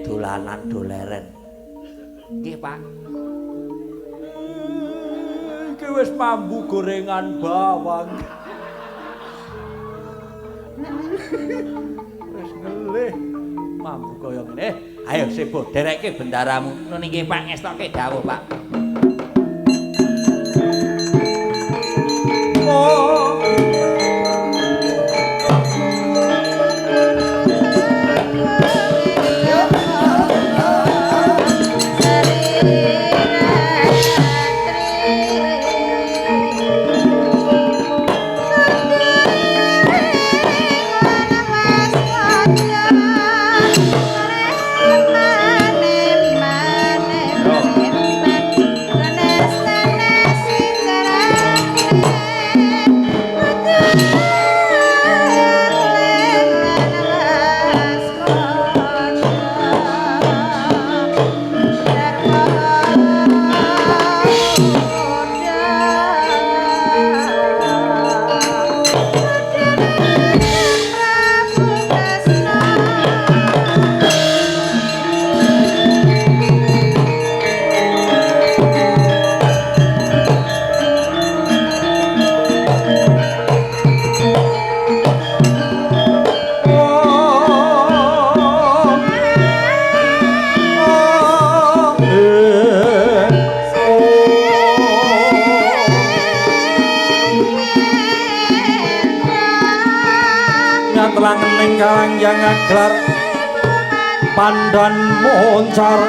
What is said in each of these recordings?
Dolanan doleren. Nggih, Pak. Iki wis mambu gorengan bawang. Wis ngelih. Mambu kaya ngene. Ayo sebo derekke bendaramu. Nun nggih, Pak, ngestoke dawuh, Pak. Oh. Langening kalangjang aglar pandan moncar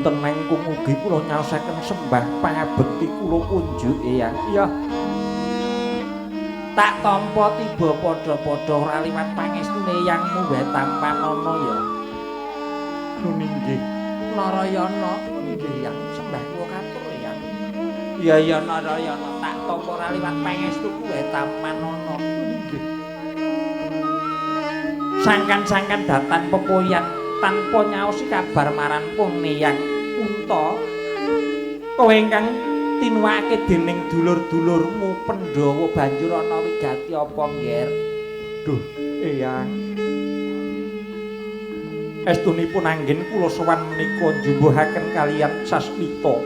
teneng mugi kula nyaosaken sembah pangabekti kula kunjuk Eyang. Iya. Tak tampa tiba padha-padha ora liwat pangestune Eyangmu wae tampanana ya. Nuninggih Narayana nggih Eyang sembah kula katur Eyang. Iya ya Narayana tak tampa ora liwat pangestuku wae tampanana. Nggih. Sangkan-sangkan datan pepoyan tanpa nyaosi kabar marang pung Eyang Unta kowe ingkang tinuwake dening dulur-dulurmu Pandhawa banjur ana wigati apa ngger? Duh, Eyang. Estunipun anggen kula sowan menika njumbuhaken kaliyan Sasmita.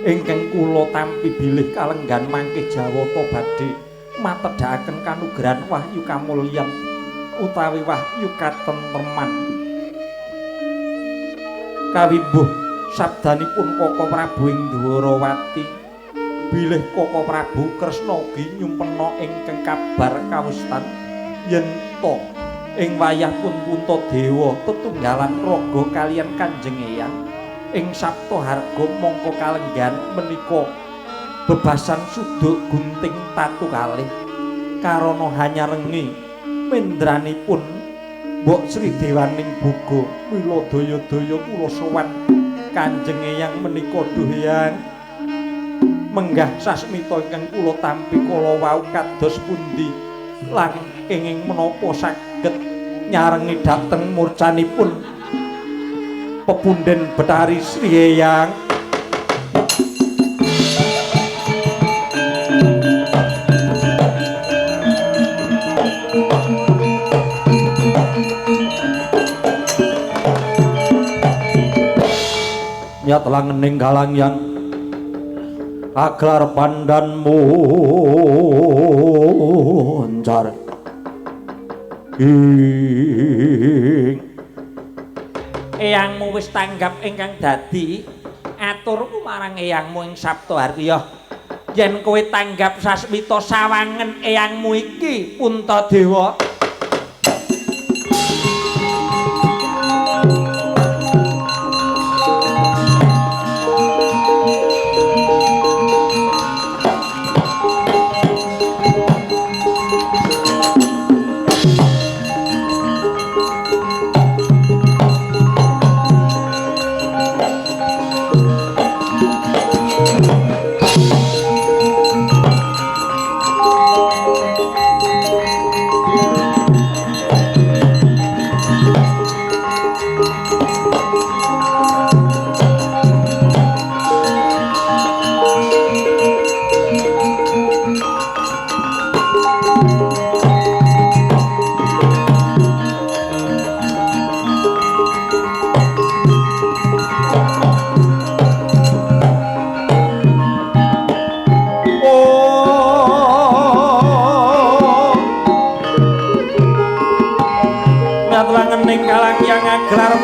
Ingkang kula tampi bilih kalenggan mangke Jawata badhe matedhakaken kanugrahan wahyu kamulyan utawi wahyu katentreman. Kawimbuh sabdanipun Kaka Prabu ing Dwarawati bilih Kaka Prabu Kresna ugi nyumpena ingkang kabar kawustan yen ta ing wayahipun Puntadewa tetunggalan raga kaliyan Kanjeng Eyang ing Saptaharga mangka kalenggan menika bebasan suduk gunting tatu kalih karana hanyarengi mendranipun Mbok Sri Dewaning Boga mila daya-daya kula sowan Kanjeng Eyang menika duh Eyang menggah sasmita ingkang kula tampi kala wau kados pundi lan kenging menapa saged nyarengi dhateng murcanipun pepunden Betari Sri Eyang. nyat langening kalangyan aglar pandan muncar eyangmu wis tanggap ingkang dadi aturku marang eyangmu ing Sabta Harya yen kowe tanggap sasmita sawangen eyangmu iki Puntadewa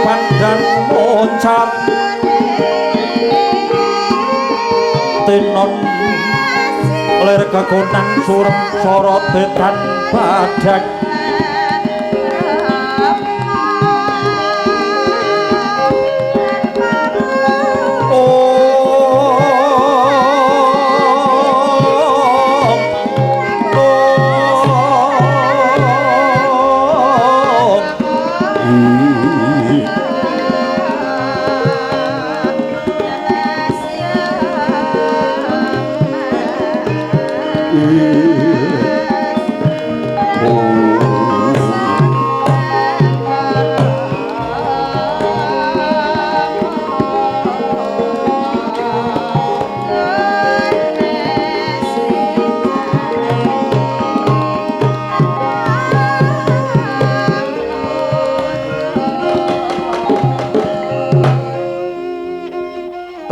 pandan moncar tinon lir kegonan surem sorot betan badak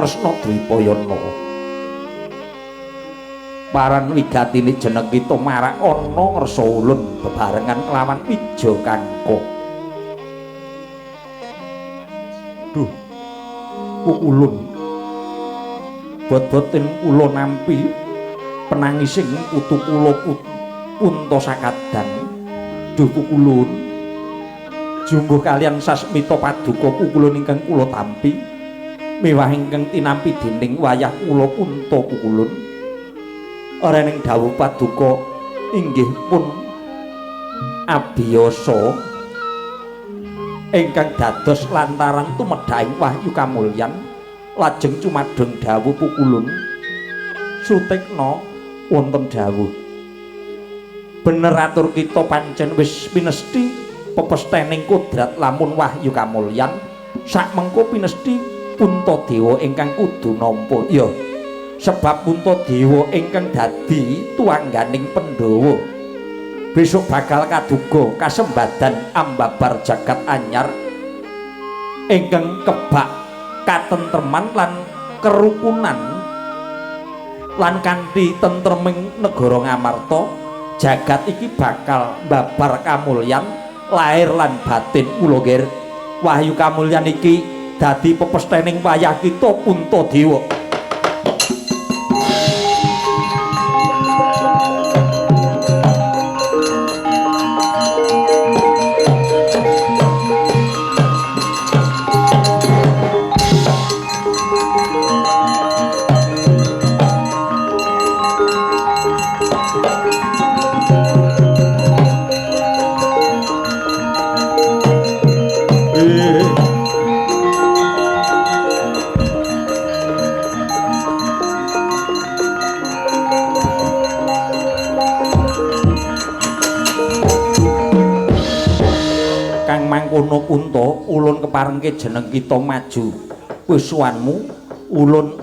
Tresna Dwipayana paran wigatine jeneng kita marak ana ngersa ulun bebarengan kelawan Wija Kangka. Duh, ulun bot-boten kula nampi penangising putu kula Punta Sakadang. Duh ulun jumbuh kalian sasmita paduka kulun ingkang kula tampi miwah ingkang tinampi dening wayah kula Punta Pukulun rening dawuh paduka inggih pun abiyasa ingkang dados lantaran tumedhaing wahyu kamulyan lajeng cumadeng dawuh Pukulun sutikna wonten dawuh bener atur kita pancen wis pinesti pepestening kodrat lamun wahyu kamulyan sak mengko pinesti Puntadewa ingkang kudu nampa ya sebab Puntadewa ingkang dadi tuangganing Pandhawa besok bakal kaduga kasembadan ambabar jagat anyar ingkang kebak katentreman lan kerukunan lan kanthi tentreming negara Ngamarta jagat iki bakal mbabar kamulyan lahir lan batin kula nggih wahyu kamulyan iki dadi pepestening wayah kita Puntadewa. Mangkono Punta ulun keparengke jeneng kita maju wisuwanmu ulun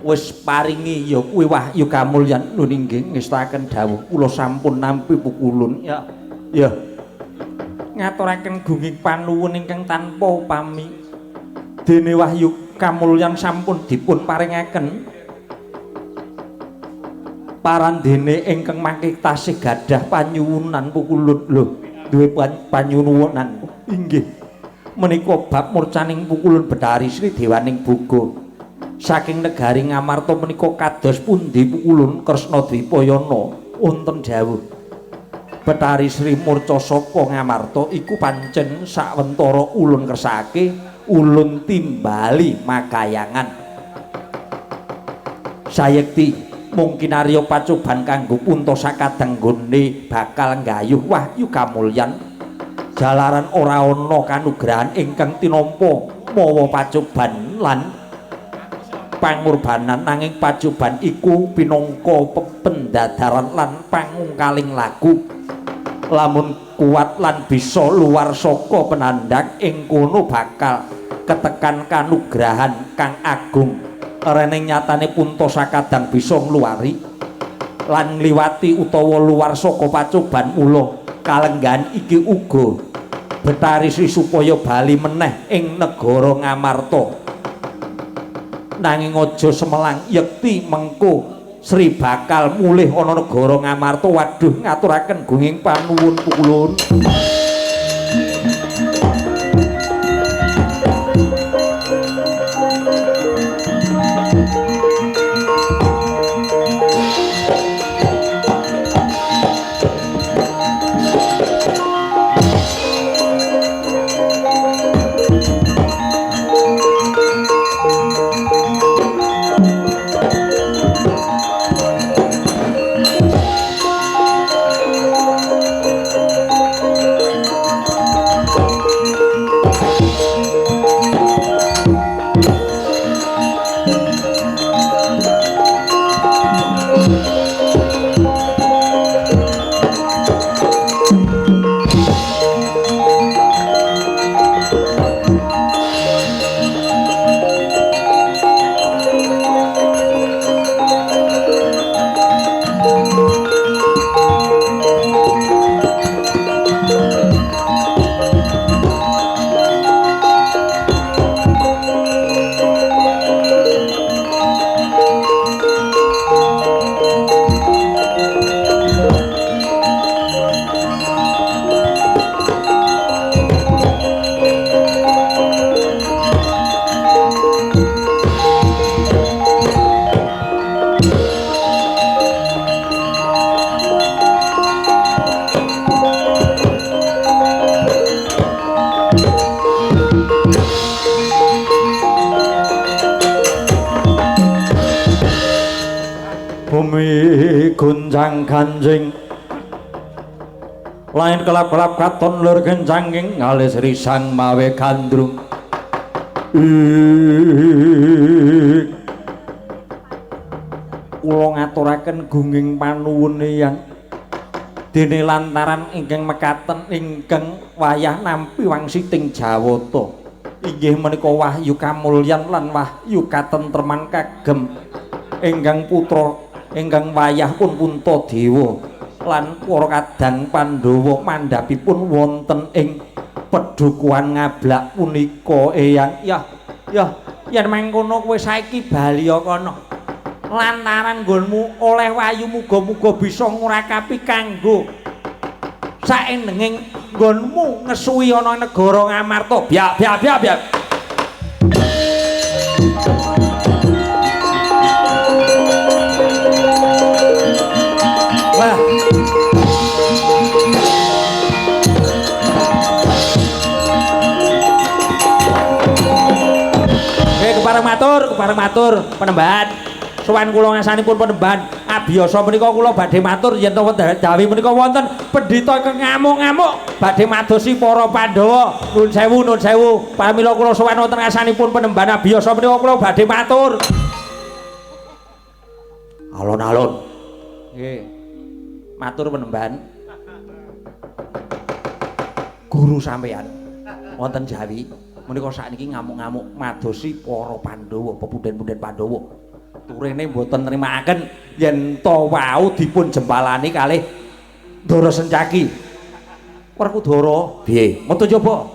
wis paringi ya kuwi wahyu kamulyan lho inggih ngestaken dawuh kula sampun nampi Pukulun ya ngaturaken gunging panuwun ingkang tanpa upami dene wahyu kamulyan sampun dipun paringaken parandene ingkang mangke tasih gadah panyuwunan pukulun lho duwe panyuwunan inggih menika bab murcaning pukulun Betari Sri Dewaning Boga saking negari Ngamarta menika kados pundi pukulun Kresna Dwipayana wonten dawuh Betari Sri murca saka Ngamarta iku pancen sawentara ulun kersake ulun timbali makayangan sayekti mungkin arya pacoban kanggo punta sakadang nggone bakal nggayuh wahyu kamulyan jalaran ora ana kanugrahan ingkang tinampa mawa pacoban lan pangorbanan nanging pacoban iku pinangka pendadaran lan pangungkaling lagu lamun kuat lan bisa luar saka penandhang ing kono bakal ketekan kanugrahan kang agung rene nyatane punta sakadang bisa ngluwari lan ngliwati utawa luar saka pacoban mula kalenggan iki uga Betari Sri supaya bali meneh ing negara Ngamarta nanging aja semelang yekti mengko Sri bakal mulih ana negara Ngamarta waduh ngaturaken gunging panuwun pukulun gunjang ganjing lain kelap-kelap katon lur gencanging ngalis risang mawe gandrung kula ngaturaken gunging panuwun yang dene lantaran ingkang mekaten ingkang wayah nampi wangsiting Jawata inggih menika wahyu kamulyan lan wahyu katentreman kagem ingkang putra ingkang wayah pun Puntadewa lan para kadang Pandhawa mandhapipun wonten ing pedhukuhan ngablak punika eyang yen mangkono kowe saiki bali kana lantaran nggonmu oleh wahyu muga-muga bisa ngurakapi kanggo saenenging nggonmu ngesuwi ana negara Ngamarta biak wah kepareng matur penembahan sowan kula ngasanipun penembahan abiyasa menika kula badhe matur yen to dawi menika wonten pendhita ingkang ngamuk-ngamuk badhe madosi para Pandhawa nuwun sewu pramila kula sowan wonten ngasanipun penembahan abiyasa menika kula badhe matur alon-alon nggih matur penembahan guru sampeyan wonten Jawi menika sakniki ngamuk-ngamuk madosi para Pandhawa pepundhen-pundhen Pandhawa turene mboten nrimakaken yen to wau dipun jempalani kalih Ndara Sencaki Werkudara piye metu coba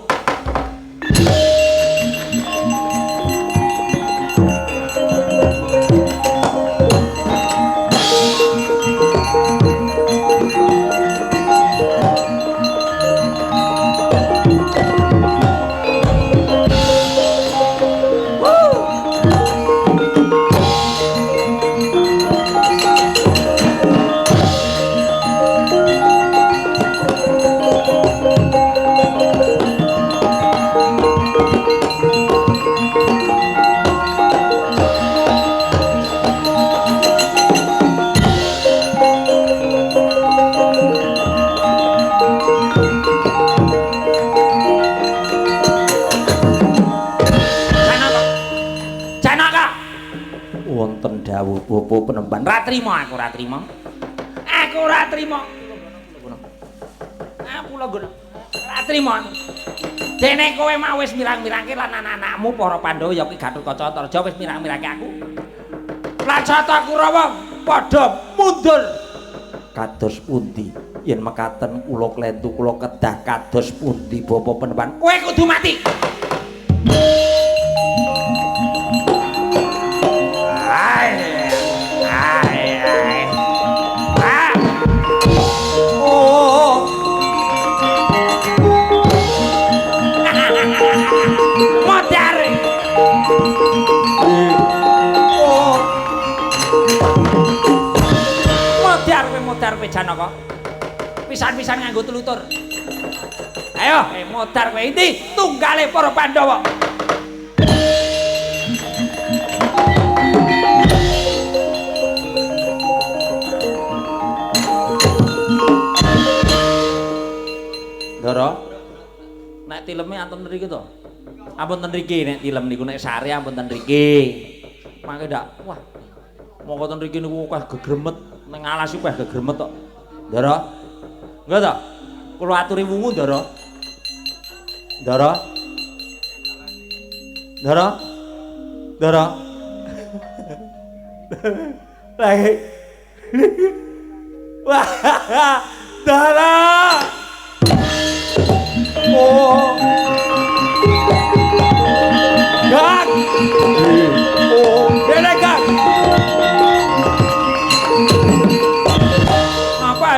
wonten dawuh bapa penemban. Ra trima aku ra trima. Aku ra trima. Aku lho ra trima. Dene kowe mau wis mirang-mirangke lan anak-anakmu para Pandhawa ya ki Gatotkaca Antarja wis mirang-mirangke aku. Lan Jata Kurawa padha mundur. Kados pundi yen mekaten kula klentu kula kedah kados pundi bapa penemban. Kowe kudu mati. Modar kowe Janaka. Pisan-pisan nganggo tulutur. Ayo, modar kowe iki tunggale para Pandhawa. Ndara. Nek tileme anten mriki to. Ampun ten mriki nek tilem niku nek sare ampun ten mriki. Mangke ndak. Wah. Monggo ten mriki niku akeh gegremet. Neng alas iki wis gegremet kok. Ndara. Enggak ta? Kula aturi wungu, Ndara. Ndara. Ndara. Ndara. Lagi. Wah. Ndara. Oh. Gang. Oh, dene gang.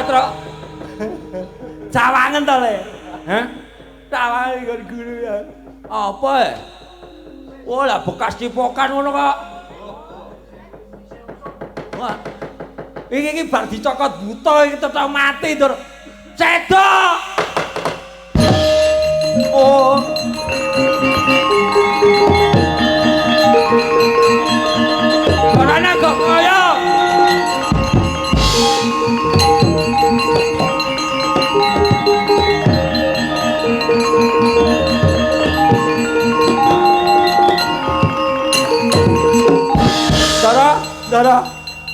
Truk. Cawangen to, Le? Hah? Cawangen kon guru ya. Apa? Oh, lah bekas cipokan ngono kok. Wah. Iki bar dicokot buta iki tetep mati, Dur. Cedok. Oh. Karena kok kaya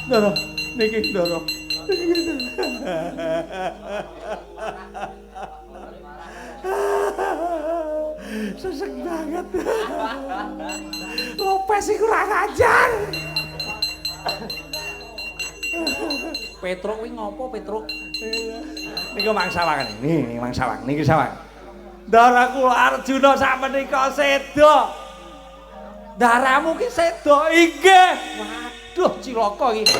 Ndara, niki Ndara. Sesek banget. Lopes iki kurang ajar. Petruk kuwi ngopo, Petruk? Niku Mang Sawang niki, Mang Sawang, niki Sawang. Ndara kula Arjuna sak menika seda. Ndaramu ki seda inggih. Waduh, cilaka iki.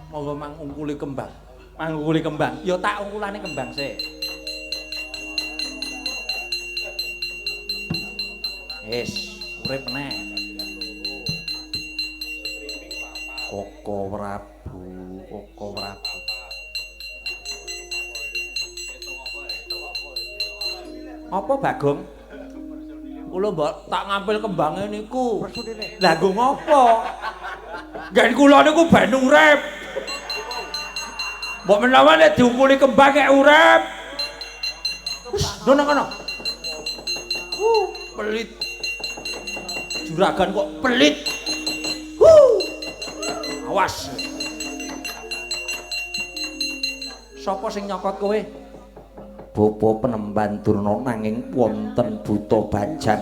Monggo Mang ungkuli kembang. Mang ungkuli kembang. Ya tak ungkulane kembang sik. Wis, urip meneh. Koko Prabu, Koko Prabu. Apa Bagong? Kula mbok tak ngampil kembange niku. Lah nggo ngopo? Gen kula niku ben urip. Mbok menawa nek diungkuli kembang kek urip. Wis, ngono-ngono. Pelit. Juragan kok pelit. Awas. Sapa sing nyokot kowe? Bapa Penemban Durna nanging wonten Buta Bajang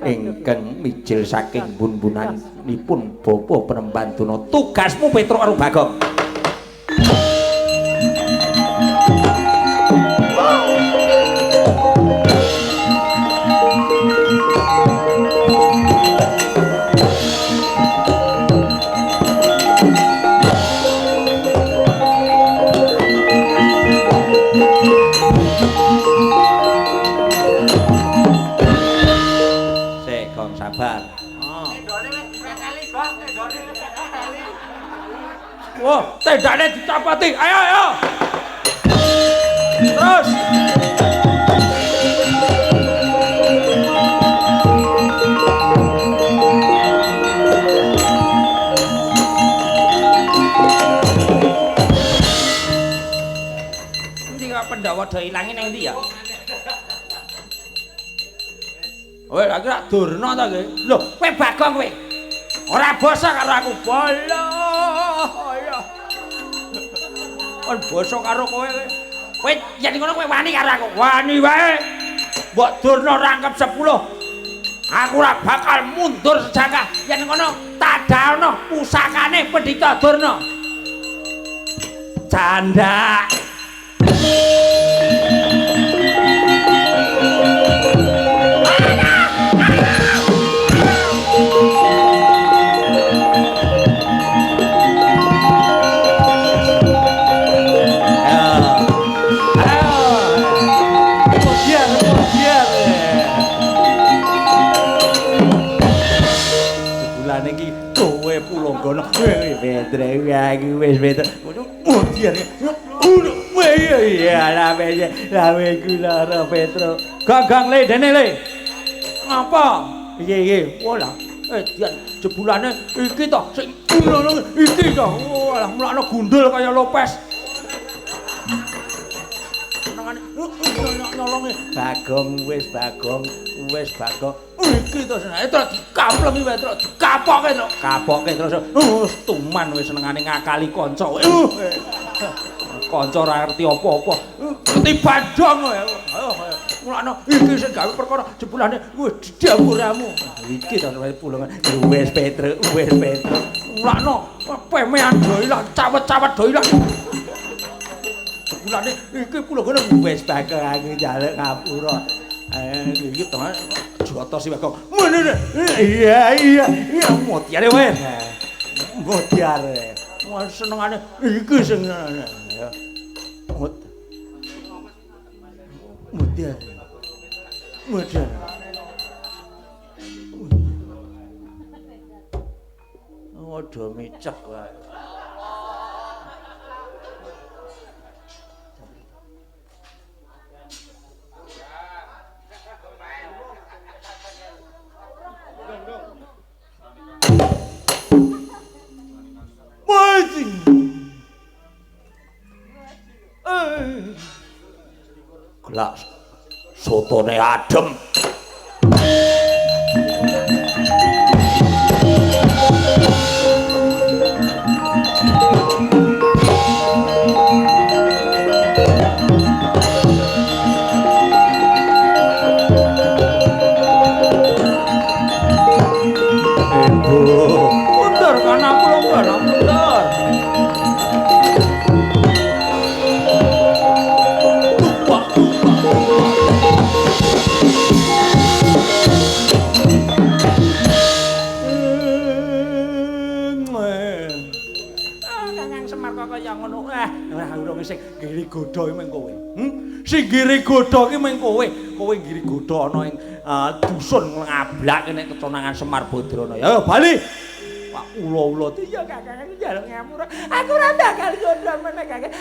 ingkang mijil saking bun-bunanipun Bapa Penemban Durna. Tugasmu Petruk karo Bagong. Wah, tendane dicapati. Ayo, ayo. Terus. padha ilange ning ndi ya? Kowe lagi rak durna ta kowe? Lho, kowe Bagong kowe. Ora basa karo aku. Bolo. Ya. Kon basa karo kowe. Kowe yen ngono kowe wani karo aku. Wani wae. Mbok durna rangkep 10. Aku ora bakal mundur sejangkah yen ngono tak dalno pusakane Pendhita Durna. Canda. Pulanggono Petre aku wis Petre modian ya lame kula Petro gagang le dene le ngapa piye olah dian jebulane iki to sing ngono iki to olah mulakno gundul kaya Lopes nangane nolonge Bagong wis Bagong iki to senenge terus dikamplengi wae terus dikapoke terus kapoke terus tuman wis senengane ngakali kanca kanca ora ngerti apa-apa ngerti badong wae ayo mulakno iki sing gawe perkara jebulane wis didhawuramu iki to pulungan wis Petro mulakno pemean do ilang cawet-cawet do ilang jebulane iki pulungane wis Bagong aku njaluk ngapura iki to jotos iki kok meneh iya motiare wae motiare senengane iki sing ya motiare odo micek wae Gelas sotone adem. Mundur kan aku mundur. Sing ngiri godha iki meng kowe. Sing ngiri godha iki meng kowe. Kowe ngiri godha ana ing dusun ngablak nek keconangan Semar Badrana. Ya bali. Pak ula-ula iya Kakang aku njaluk ngapura. Aku ora bakal godha meneh Kakang.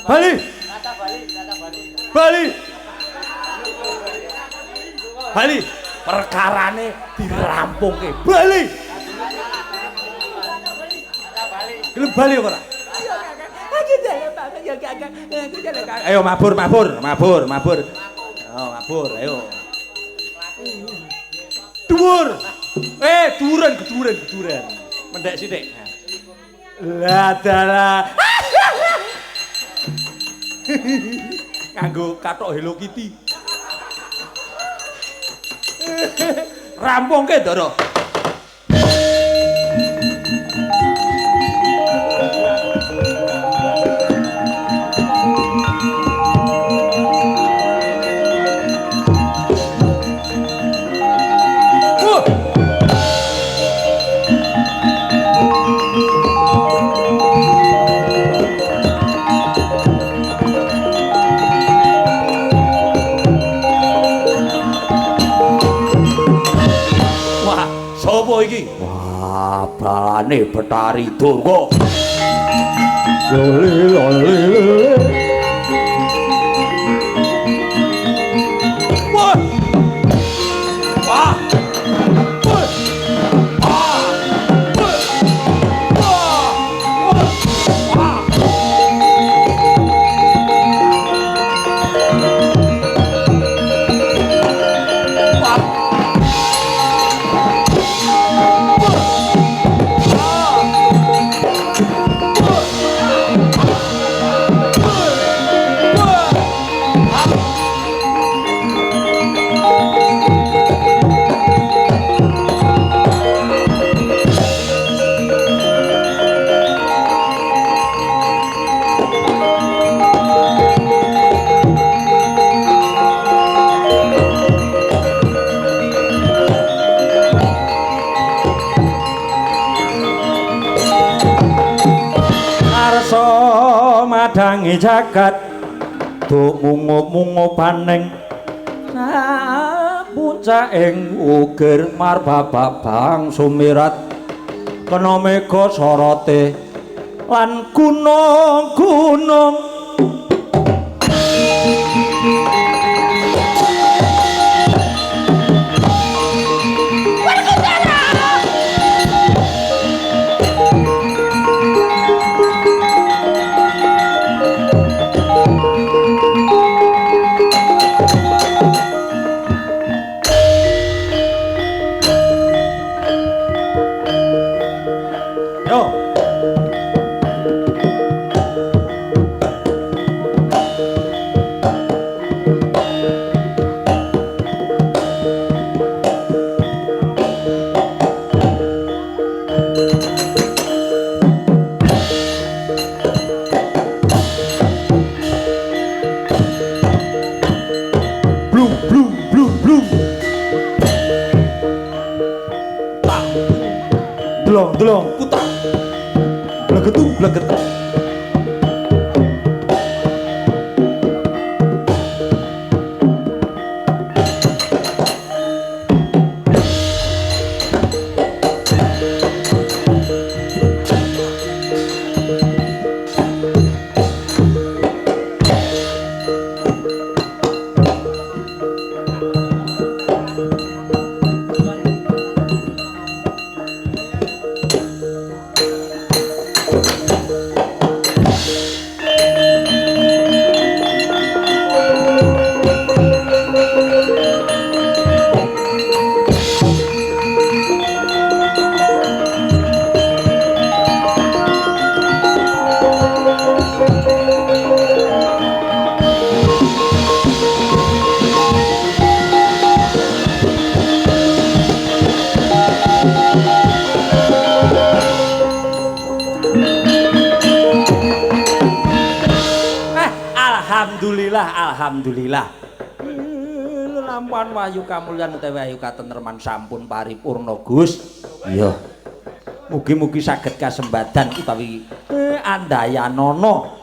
Bali. Bali. Bali. Perkarane dirampungke. Bali. Gelem bali ora? Iya Kakang. Aku jalan banget ya Kakang. Aku jalan Kakang. Ayo mabur. Oh, mabur, ayo. Dhuwur. Keduren. Mendek sithik. Lah dalah. Nganggo kathok Hello Kitty. Rampungke Ndara. Iki wah balane Betari Durga lole wah madangi jagat duk mungup-mungup paning puncak ing ugir marbabang sumirat kena mega sorote lan gunung-gunung delong putar blegetu bleget Alhamdulillah lampahan wayu kamulyan utawi wayu katentreman sampun paripurna Gus. Iya. Mugi-mugi saged kasembadan utawi andayanana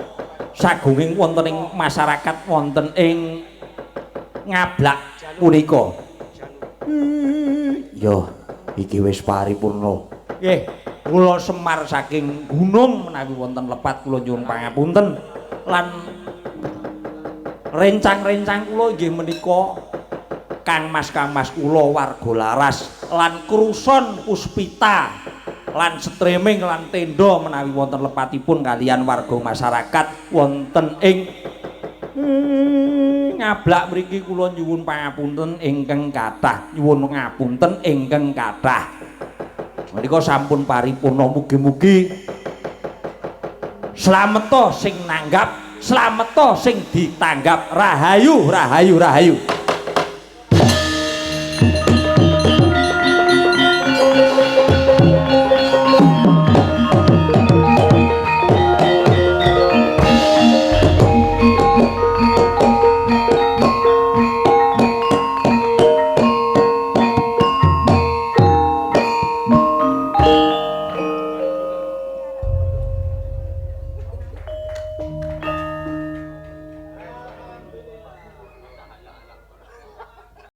sagunging wonten ing masyarakat wonten ing Ngablak punika. Yo, iki wis paripurna. Nggih, kula Semar saking gunung menawi wonten lepat kula nyuwun pangapunten lan rencang-rencang kula inggih menika kangmas kula warga laras lan kruson puspita lan streaming lan tenda menawi wonten lepatipun kalian warga masyarakat wonten ing Ngablak mriki kula nyuwun pangapunten ingkang kathah nyuwun ngapunten ingkang kathah menika sampun paripurna mugi-mugi slameta sing nanggap slameta sing ditanggap rahayu rahayu rahayu